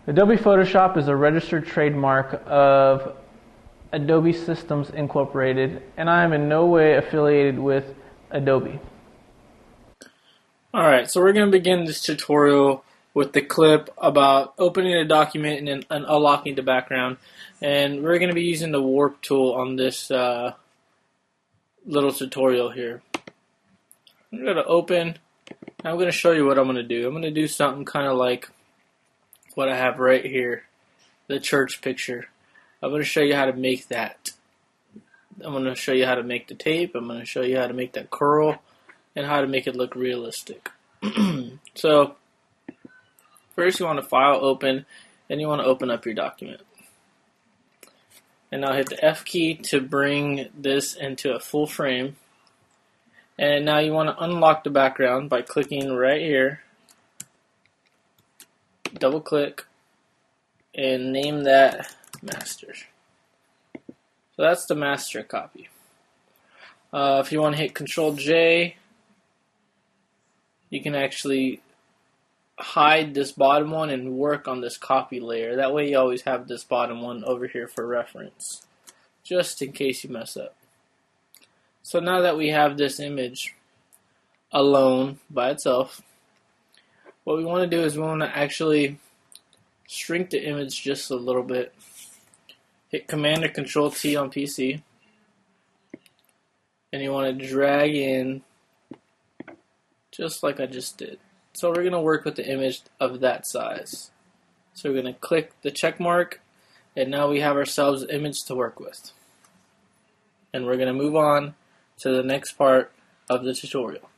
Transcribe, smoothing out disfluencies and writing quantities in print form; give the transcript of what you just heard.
Adobe Photoshop is a registered trademark of Adobe Systems Incorporated, and I am in no way affiliated with Adobe. Alright, so we're going to begin this tutorial with the clip about opening a document and then unlocking the background. And we're going to be using the Warp Tool on this little tutorial here. I'm going to open, and I'm going to show you what I'm going to do. I'm going to do something kind of like what I have right here, the church picture. I'm going to show you how to make that. I'm going to show you how to make the tape. I'm going to show you how to make that curl and how to make it look realistic. So first you want to file open, and you want to open up your document. And now hit the F key to bring this into a full frame. And now you want to unlock the background by clicking right here. Double click and name that master. So that's the master copy. If you want to hit Control J, you can actually hide this bottom one and work on this copy layer. That way you always have this bottom one over here for reference, just in case you mess up. So now that we have this image alone by itself, what we want to do is we want to actually shrink the image just a little bit. Hit Command or Control T on PC, and you want to drag in just like I just did. So we're going to work with the image of that size. So we're going to click the check mark, and now we have ourselves an image to work with. And we're going to move on to the next part of the tutorial.